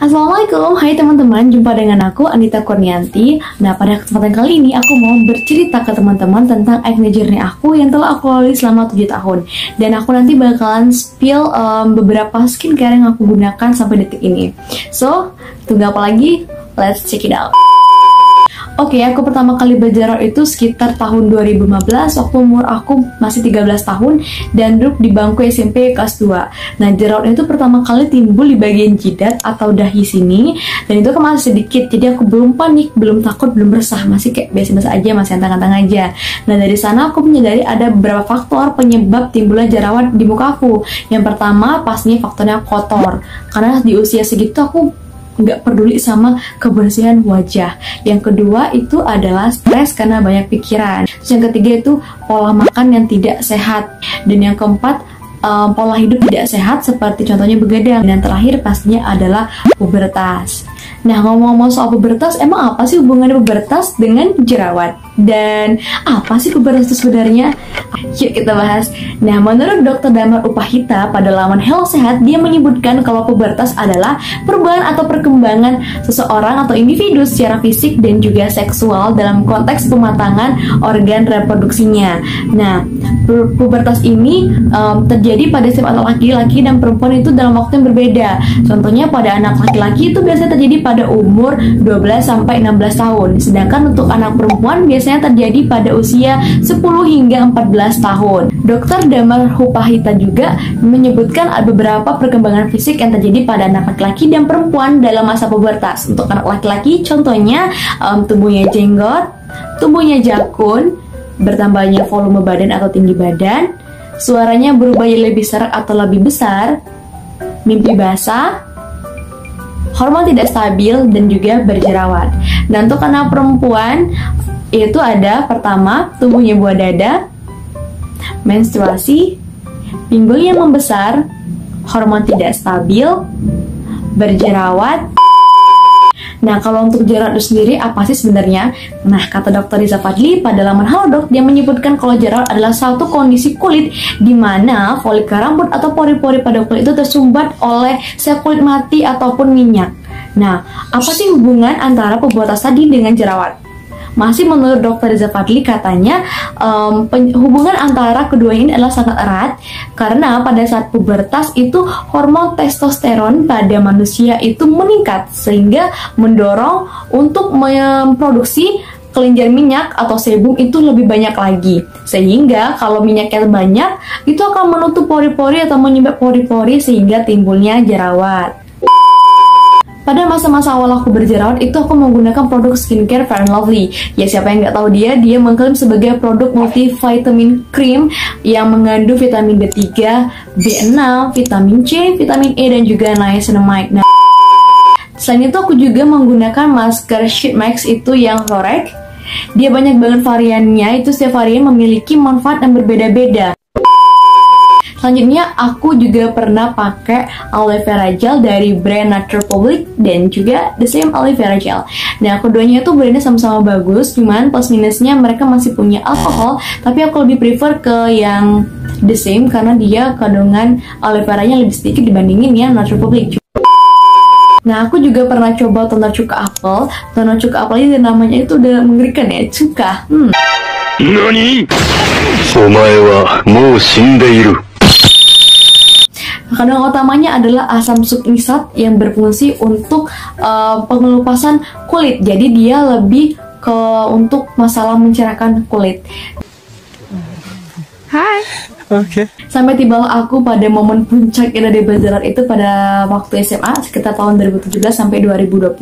Assalamualaikum, hai teman-teman, jumpa dengan aku Anita Kurnianti. Nah, pada kesempatan kali ini aku mau bercerita ke teman-teman tentang acne journey aku yang telah aku lalui selama 7 tahun. Dan aku nanti bakalan spill beberapa skincare yang aku gunakan sampai detik ini. So, tunggu apa lagi? Let's check it out. Oke, aku pertama kali berjerawat itu sekitar tahun 2015, waktu umur aku masih 13 tahun dan duduk di bangku SMP kelas 2. Nah, jerawat itu pertama kali timbul di bagian jidat atau dahi sini, dan itu kan masih sedikit, jadi aku belum panik, belum takut, belum resah, masih kayak biasa-biasa aja, masih antang-antang aja. Nah, dari sana aku menyadari ada beberapa faktor penyebab timbulnya jerawat di muka aku. Yang pertama, pastinya faktornya kotor, karena di usia segitu aku nggak peduli sama kebersihan wajah. Yang kedua itu adalah stres karena banyak pikiran. Terus yang ketiga itu pola makan yang tidak sehat. Dan yang keempat, pola hidup tidak sehat seperti contohnya begadang. Dan yang terakhir pastinya adalah pubertas. Nah, ngomong-ngomong soal pubertas, emang apa sih hubungannya pubertas dengan jerawat? Dan apa sih pubertas itu sebenarnya? Yuk kita bahas. Nah, menurut Dr. Damar Upahita pada laman Hello Sehat, dia menyebutkan kalau pubertas adalah perubahan atau perkembangan seseorang atau individu secara fisik dan juga seksual dalam konteks pematangan organ reproduksinya. Nah, pubertas ini terjadi pada setiap anak laki-laki dan perempuan itu dalam waktu yang berbeda. Contohnya pada anak laki-laki itu biasanya terjadi pada umur 12-16 tahun. Sedangkan untuk anak perempuan biasanya terjadi pada usia 10 hingga 14 tahun. Dr. Damar Upahita juga menyebutkan ada beberapa perkembangan fisik yang terjadi pada anak laki-laki dan perempuan dalam masa pubertas. Untuk anak laki-laki contohnya tumbuhnya jenggot, tumbuhnya jakun, bertambahnya volume badan atau tinggi badan, suaranya berubah lebih serak atau lebih besar, mimpi basah, hormon tidak stabil, dan juga berjerawat. Dan untuk anak perempuan itu ada pertama tumbuhnya buah dada, menstruasi, pinggul yang membesar, hormon tidak stabil, berjerawat. Nah, kalau untuk jerawat itu sendiri apa sih sebenarnya? Nah, kata Dr. Riza Fadli pada laman Halodoc, dia menyebutkan kalau jerawat adalah suatu kondisi kulit di mana folikel rambut atau pori-pori pada kulit itu tersumbat oleh sel kulit mati ataupun minyak. Nah, apa sih hubungan antara pubertas tadi dengan jerawat? Masih menurut Dr. Riza Fadli, katanya hubungan antara kedua ini adalah sangat erat karena pada saat pubertas itu hormon testosteron pada manusia itu meningkat sehingga mendorong untuk memproduksi kelenjar minyak atau sebum itu lebih banyak lagi, sehingga kalau minyaknya banyak itu akan menutup pori-pori atau menyumbat pori-pori sehingga timbulnya jerawat. Pada masa-masa awal aku berjerawat itu aku menggunakan produk skincare Fair & Lovely. Ya, siapa yang nggak tahu dia mengklaim sebagai produk multivitamin cream yang mengandung vitamin B3, B6, vitamin C, vitamin E, dan juga niacinamide. Nah, selain itu aku juga menggunakan masker Sheet Max itu yang Florek. Dia banyak banget variannya, itu setiap varian memiliki manfaat yang berbeda-beda. Selanjutnya, aku juga pernah pakai aloe vera gel dari brand Nature Republic dan juga The Same aloe vera gel. Nah, keduanya itu brandnya sama-sama bagus, cuman plus minusnya mereka masih punya alkohol, tapi aku lebih prefer ke yang The Same karena dia kandungan aloe veranya lebih sedikit dibandingin yang Nature Republic. Nah, aku juga pernah coba toner cuka apel. Toner cuka apel ini namanya itu udah mengerikan ya, cuka. Nani? Omae wa mou shindeiru. Kandungan utamanya adalah asam suknisat yang berfungsi untuk pengelupasan kulit. Jadi dia lebih ke untuk masalah mencerahkan kulit. Hai. Oke. Sampai tibalah aku pada momen puncak dari berjerawat itu pada waktu SMA sekitar tahun 2017 sampai 2020.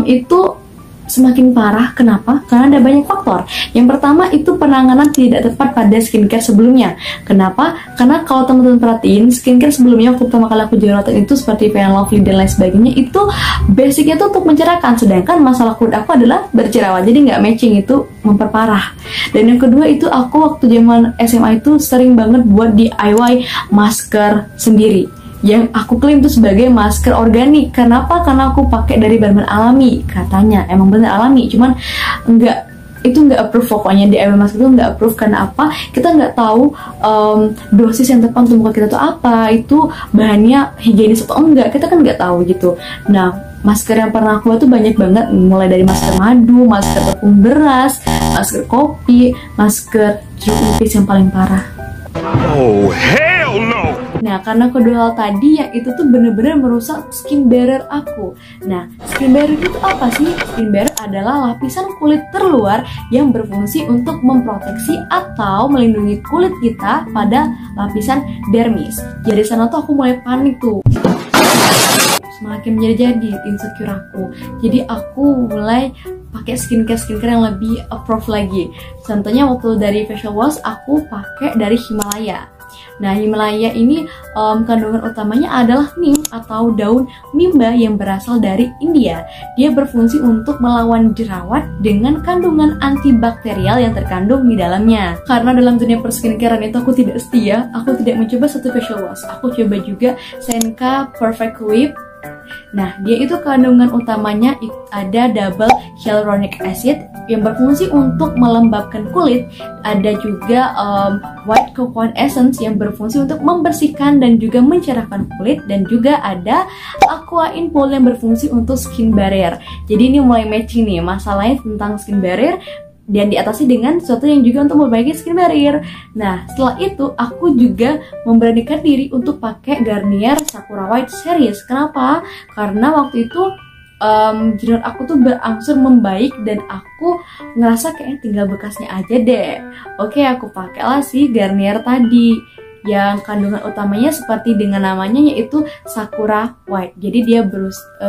Itu semakin parah. Kenapa? Karena ada banyak faktor. Yang pertama itu penanganan tidak tepat pada skincare sebelumnya. Kenapa? Karena kalau teman-teman perhatiin, skincare sebelumnya waktu pertama kali aku jerawatan itu seperti Fair & Lovely dan lain sebagainya, itu basicnya tuh untuk mencerahkan, sedangkan masalah kulit aku adalah berjerawat, jadi nggak matching, itu memperparah. Dan yang kedua itu aku waktu zaman SMA itu sering banget buat DIY masker sendiri yang aku klaim itu sebagai masker organik. Kenapa? Karena aku pakai dari bahan alami, katanya emang bener alami, cuman enggak itu nggak approve, pokoknya DIY masker itu nggak approve. Karena apa? Kita nggak tahu dosis yang tepat untuk muka kita tuh apa, itu bahannya higienis atau enggak, kita kan nggak tahu gitu. Nah, masker yang pernah aku buat tuh banyak banget, mulai dari masker madu, masker tepung beras, masker kopi, masker jeruk nipis yang paling parah. Oh, hell no! Nah, karena kedua hal tadi yang itu tuh bener-bener merusak skin barrier aku. Nah, skin barrier itu apa sih? Skin barrier adalah lapisan kulit terluar yang berfungsi untuk memproteksi atau melindungi kulit kita pada lapisan dermis. Jadi sana tuh aku mulai panik tuh. Semakin menjadi insecure aku. Jadi aku mulai pakai skincare yang lebih approve lagi. Contohnya waktu dari facial wash aku pakai dari Himalaya. Nah, Himalaya ini kandungan utamanya adalah neem atau daun mimba yang berasal dari India. Dia berfungsi untuk melawan jerawat dengan kandungan antibakterial yang terkandung di dalamnya. Karena dalam dunia perskincarean itu aku tidak setia, aku tidak mencoba satu facial wash. Aku coba juga Senka Perfect Whip. Nah, dia itu kandungan utamanya ada double hyaluronic acid yang berfungsi untuk melembabkan kulit. Ada juga white cocoa essence yang berfungsi untuk membersihkan dan juga mencerahkan kulit. Dan juga ada aqua inpol yang berfungsi untuk skin barrier. Jadi ini mulai matching nih, masalahnya tentang skin barrier dan diatasi dengan sesuatu yang juga untuk memperbaiki skin barrier. Nah, setelah itu aku juga memberanikan diri untuk pakai Garnier Sakura White Series. Kenapa? Karena waktu itu jerawat aku tuh berangsur membaik dan aku ngerasa kayaknya tinggal bekasnya aja deh. Oke, aku pakailah si Garnier tadi yang kandungan utamanya seperti dengan namanya, yaitu Sakura White. Jadi dia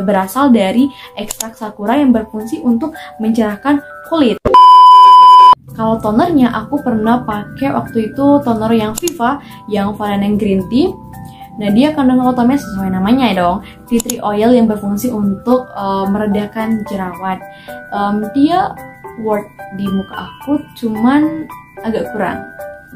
berasal dari ekstrak sakura yang berfungsi untuk mencerahkan kulit. Kalau tonernya aku pernah pakai waktu itu toner yang Viva, yang Valentine Green Tea. Nah, dia kandungan utamanya sesuai namanya ya dong, tea tree oil yang berfungsi untuk meredakan jerawat. Dia worth di muka aku, cuman agak kurang.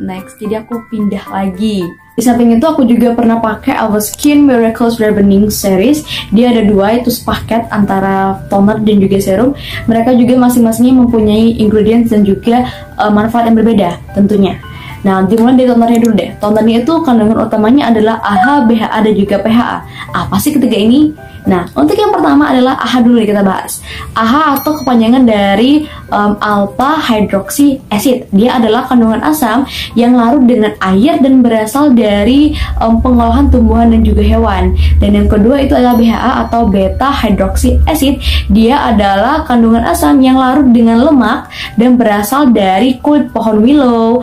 Next, jadi aku pindah lagi. Di samping itu aku juga pernah pakai Alba Skin Miracles Revening Series. Dia ada dua, itu sepaket antara toner dan juga serum. Mereka juga masing-masingnya mempunyai ingredients dan juga manfaat yang berbeda tentunya. Nah, dimulai dari tonernya dulu deh. Tonernya itu kandungan utamanya adalah AHA, BHA, dan juga PHA. Apa sih ketiga ini? Nah, untuk yang pertama adalah AHA dulu kita bahas. AHA atau kepanjangan dari alpha hydroxy acid. Dia adalah kandungan asam yang larut dengan air dan berasal dari pengolahan tumbuhan dan juga hewan. Dan yang kedua itu adalah BHA atau beta hydroxy acid. Dia adalah kandungan asam yang larut dengan lemak dan berasal dari kulit pohon willow,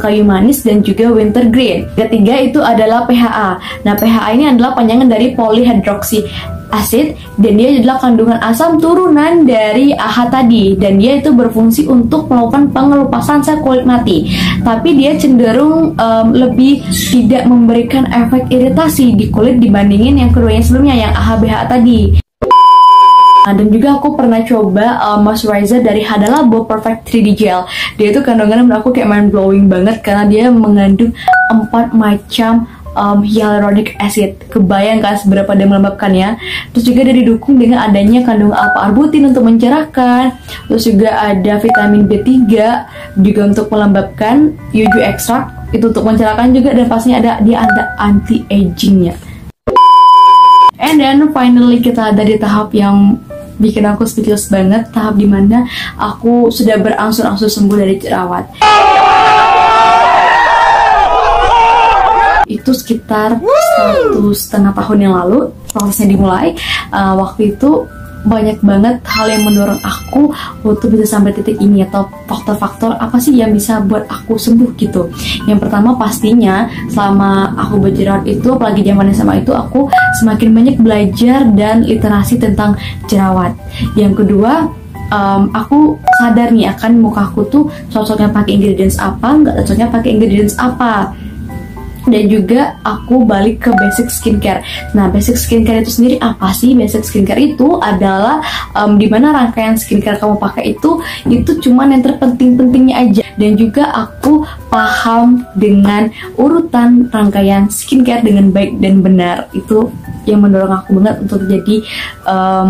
kayu manis, dan juga wintergreen. Ketiga itu adalah PHA. Nah, PHA ini adalah panjangan dari polyhydroxy acid, dan dia adalah kandungan asam turunan dari AHA tadi, dan dia itu berfungsi untuk melakukan pengelupasan sel kulit mati, tapi dia cenderung lebih tidak memberikan efek iritasi di kulit dibandingin yang keduanya sebelumnya, yang AHA BHA tadi. Dan juga aku pernah coba moisturizer dari Hada Labo Perfect 3D Gel. Dia itu kandungannya menurut aku kayak mind blowing banget karena dia mengandung 4 macam hyaluronic acid. Kebayang kan seberapa dia melembabkannya. Terus juga dia didukung dengan adanya kandungan alpha-arbutin untuk mencerahkan. Terus juga ada vitamin B3 juga untuk melembabkan, yuju ekstrak itu untuk mencerahkan juga, dan pastinya dia ada anti-agingnya. And then finally kita ada di tahap yang bikin aku speechless banget, tahap dimana aku sudah berangsur-angsur sembuh dari jerawat. Itu sekitar 1,5 tahun yang lalu prosesnya dimulai. Waktu itu banyak banget hal yang mendorong aku untuk bisa sampai titik ini, atau faktor-faktor apa sih yang bisa buat aku sembuh gitu. Yang pertama pastinya selama aku berjerawat itu, apalagi zaman SMA itu, aku semakin banyak belajar dan literasi tentang jerawat. Yang kedua, aku sadar nih akan muka aku tuh cocoknya pakai ingredients apa, nggak cocoknya pakai ingredients apa. Dan juga aku balik ke basic skincare. Nah, basic skincare itu sendiri apa sih? Basic skincare itu adalah dimana rangkaian skincare kamu pakai itu cuman yang terpenting-pentingnya aja. Dan juga aku paham dengan urutan rangkaian skincare dengan baik dan benar. Itu yang mendorong aku banget untuk jadi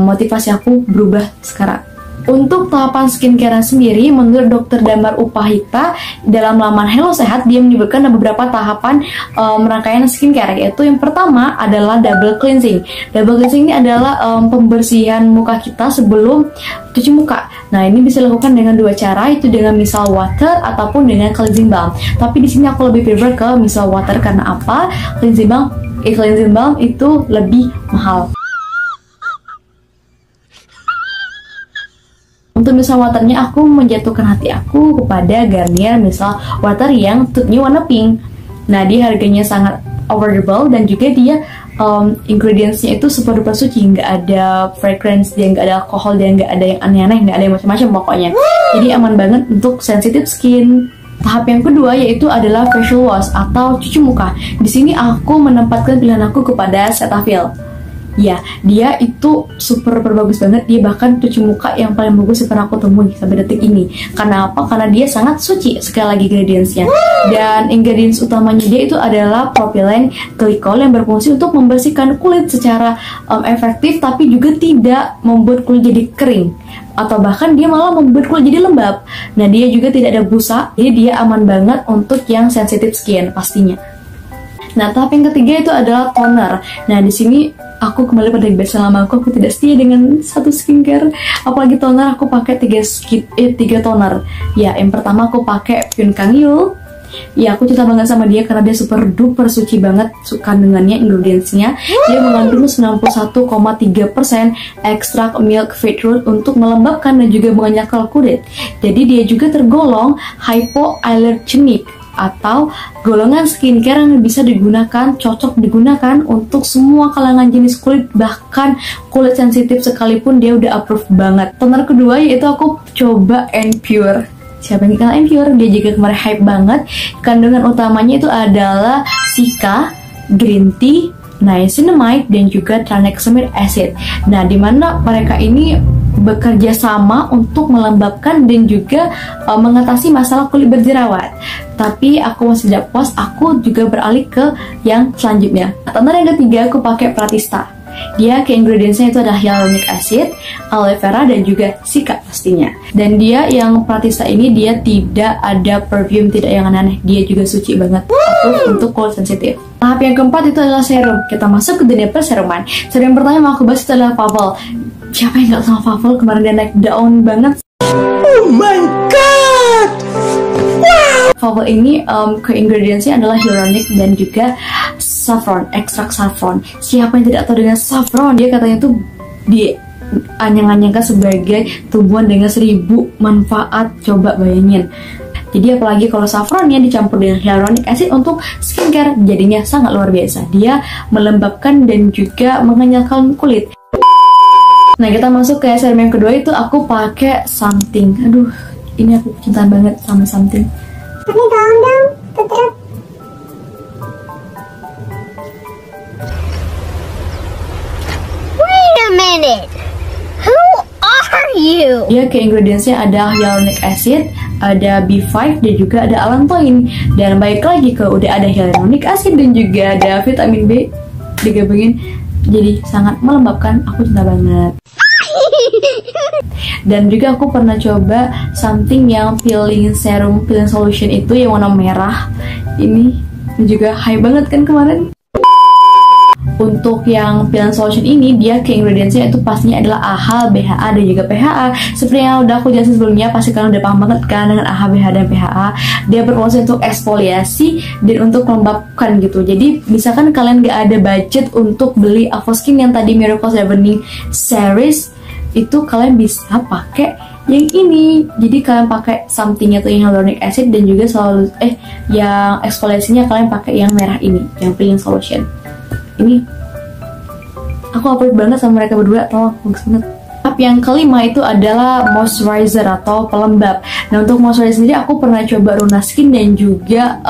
motivasi aku berubah sekarang. Untuk tahapan skincare sendiri, menurut Dr. Damar Upahita dalam laman Hello Sehat, dia menyebutkan ada beberapa tahapan rangkaian skincare, yaitu yang pertama adalah double cleansing. Double cleansing ini adalah pembersihan muka kita sebelum cuci muka. Nah, ini bisa dilakukan dengan dua cara, itu dengan misal water ataupun dengan cleansing balm. Tapi di sini aku lebih prefer ke misal water karena apa? Cleansing balm itu lebih mahal. Untuk misal waternya, aku menjatuhkan hati aku kepada Garnier misal water yang tube-nya warna pink. Nah, dia harganya sangat affordable dan juga dia ingredientsnya itu super duper suci, nggak ada fragrance, dia nggak ada alkohol, dia nggak ada yang aneh-aneh, nggak ada yang macam-macam pokoknya. Jadi aman banget untuk sensitive skin. Tahap yang kedua yaitu adalah facial wash atau cuci muka. Di sini aku menempatkan pilihan aku kepada Cetaphil. Ya, dia itu super bagus banget. Dia bahkan cuci muka yang paling bagus yang pernah aku temui sampai detik ini. Karena apa? Karena dia sangat suci. Sekali lagi ingredientsnya. Dan ingredients utamanya dia itu adalah propylene glycol yang berfungsi untuk membersihkan kulit secara efektif, tapi juga tidak membuat kulit jadi kering. Atau bahkan dia malah membuat kulit jadi lembab. Nah, dia juga tidak ada busa. Jadi dia aman banget untuk yang sensitive skin pastinya. Nah, tahap yang ketiga itu adalah toner. Nah, di sini aku kembali pada kebiasaan lama aku tidak setia dengan satu skincare. Apalagi toner, aku pakai 3 toner. Ya, yang pertama aku pakai Pyun Kang Yul. Ya, aku cinta banget sama dia karena dia super duper suci banget kandungannya, ingredientsnya. Dia mengandung 91,3% ekstrak milk beetroot untuk melembabkan dan juga mengenyalkan kulit. Jadi dia juga tergolong hypoallergenic atau golongan skincare yang bisa digunakan, cocok digunakan untuk semua kalangan jenis kulit, bahkan kulit sensitif sekalipun dia udah approve banget. Toner kedua yaitu aku coba N-Pure. Siapa yang kenal N-Pure? Dia juga kemarin hype banget. Kandungan utamanya itu adalah Cica, green tea, niacinamide, dan juga tranexamic acid. Nah, dimana mereka ini bekerja sama untuk melembabkan dan juga mengatasi masalah kulit berjerawat. Tapi aku masih tidak puas, aku juga beralih ke yang selanjutnya. Toner yang ketiga aku pakai Pratista. Dia ke ingredientsnya itu ada hyaluronic acid, aloe vera, dan juga cica pastinya. Dan dia yang Pratista ini dia tidak ada perfume, tidak yang aneh-aneh. Dia juga suci banget untuk kulit sensitif. Tahap yang keempat itu adalah serum. Kita masuk ke dunia perseruman. Serum yang pertama yang aku bahas itu adalah Favol. Siapa yang gak sama Favol? Kemarin dia naik daun banget. Oh my god! Wow! Favol ini ke ingredientsnya adalah hyaluronic dan juga saffron, ekstrak saffron. Siapa yang tidak tahu dengan saffron? Dia katanya tuh dianyang-anyangkan sebagai tumbuhan dengan 1000 manfaat. Coba bayangin. Jadi apalagi kalau saffronnya dicampur dengan hyaluronic acid untuk skincare, jadinya sangat luar biasa. Dia melembabkan dan juga mengenyalkan kulit. Nah, kita masuk ke serum yang kedua itu aku pakai Something. Aduh, ini aku cinta banget sama Something. Tapi tolong dong, tutup. Wait a minute. Who are you? Dia ke ingredientsnya ada hyaluronic acid, ada B5, dan juga ada allantoin. Dan baik lagi ke udah ada hyaluronic acid dan juga ada vitamin B digabungin, jadi sangat melembabkan. Aku cinta banget. Dan juga aku pernah coba Something yang peeling serum, peeling solution itu yang warna merah. Ini juga high banget kan kemarin. Untuk yang peeling solution ini, dia ke ingredientsnya itu pastinya adalah AHA, BHA, dan juga PHA. Seperti yang udah aku jelasin sebelumnya, pasti kalian udah paham banget kan dengan AHA, BHA, dan PHA. Dia berfungsi untuk eksfoliasi dan untuk melembabkan gitu. Jadi misalkan kalian gak ada budget untuk beli Avoskin yang tadi Miracle Sevening Series, itu kalian bisa pakai yang ini. Jadi kalian pakai Something-nya tuh yang hyaluronic acid, dan juga selalu yang eksfoliasinya kalian pakai yang merah ini, yang peeling solution. Ini aku approve banget sama mereka berdua, tolong, bagus banget. Tahap yang kelima itu adalah moisturizer atau pelembab. Nah, untuk moisturizer sendiri aku pernah coba Runa Skin dan juga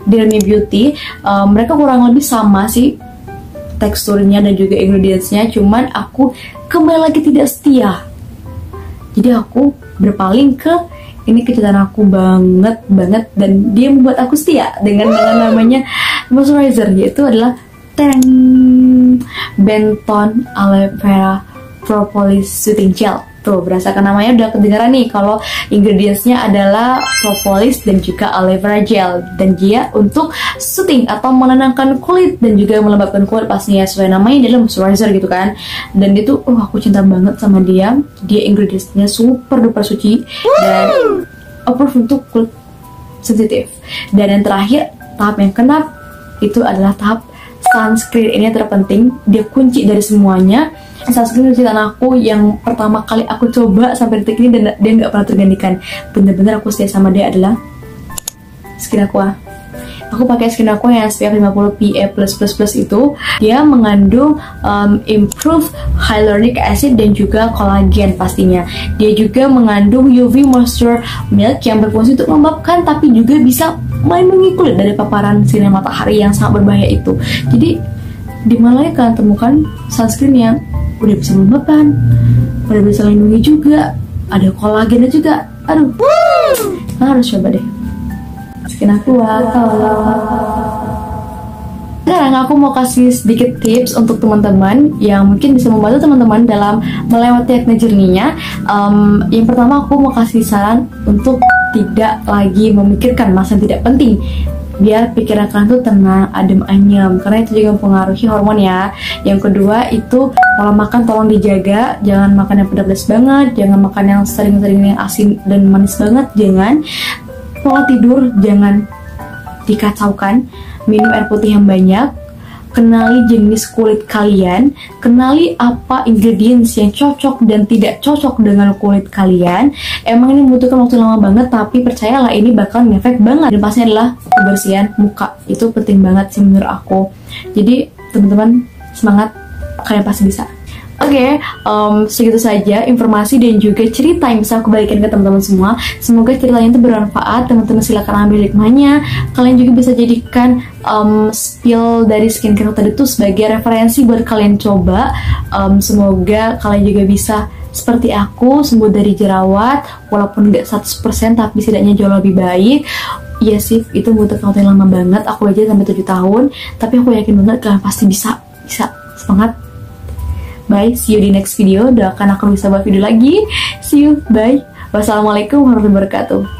Dermy Beauty. Mereka kurang lebih sama sih teksturnya dan juga ingredientsnya, cuman aku kembali lagi tidak setia. Jadi aku berpaling ke ini, kecintaan aku banget dan dia membuat aku setia dengan namanya moisturizer, yaitu adalah Benton Aloe Vera Propolis Soothing Gel. Tuh, berdasarkan namanya udah kedengaran nih kalau ingredientsnya adalah propolis dan juga aloe vera gel. Dan dia untuk soothing atau menenangkan kulit dan juga melembabkan kulit pastinya sesuai namanya adalah moisturizer gitu kan. Dan itu aku cinta banget sama dia. Dia ingredientsnya super duper suci dan approve untuk kulit sensitif. Dan yang terakhir, tahap yang keenam itu adalah tahap sunscreen. Ini yang terpenting, dia kunci dari semuanya. Sunscreen kecintaan aku yang pertama kali aku coba sampai detik ini dan dia nggak pernah tergantikan. Bener-bener aku setia sama dia adalah Skin Aqua. Aku pakai Skin Aqua yang SPF 50 PA+++ itu. Dia mengandung improved hyaluronic acid dan juga kolagen pastinya. Dia juga mengandung UV moisture milk yang berfungsi untuk melembabkan tapi juga bisa melindungi kulit dari paparan sinar matahari yang sangat berbahaya itu. Jadi di mana kalian temukan sunscreen yang udah bisa melembabkan, udah bisa melindungi juga, ada kolagennya juga. Aduh, kalian harus coba deh Skin Aqua. Sekarang aku mau kasih sedikit tips untuk teman-teman yang mungkin bisa membantu teman-teman dalam melewati acne journey-nya. Yang pertama aku mau kasih saran untuk tidak lagi memikirkan masa yang tidak penting. Biar pikiran kalian tuh tenang, adem, anyem, karena itu juga mempengaruhi hormon ya. Yang kedua itu pola makan tolong dijaga, jangan makan yang pedas banget, jangan makan yang sering-sering yang asin dan manis banget, jangan. Pola tidur jangan dikacaukan, minum air putih yang banyak, kenali jenis kulit kalian, kenali apa ingredients yang cocok dan tidak cocok dengan kulit kalian. Emang ini membutuhkan waktu lama banget, tapi percayalah ini bakal ngefek banget. Dan pastinya adalah kebersihan muka, itu penting banget sih menurut aku. Jadi teman-teman semangat, kalian pasti bisa. Oke, segitu saja informasi dan juga cerita yang bisa aku bagikan ke teman-teman semua. Semoga ceritanya itu bermanfaat. Teman-teman silakan ambil hikmahnya. Kalian juga bisa jadikan spill dari skincare tadi itu sebagai referensi buat kalian coba. Semoga kalian juga bisa seperti aku, sembuh dari jerawat, walaupun nggak 100% tapi setidaknya jauh lebih baik. Iya sih, itu membutuhkan waktu yang lama banget. Aku aja sampai 7 tahun, tapi aku yakin banget kalian pasti bisa. Semangat. Bye, see you di next video. Doakan aku bisa buat video lagi. See you, bye. Wassalamualaikum warahmatullahi wabarakatuh.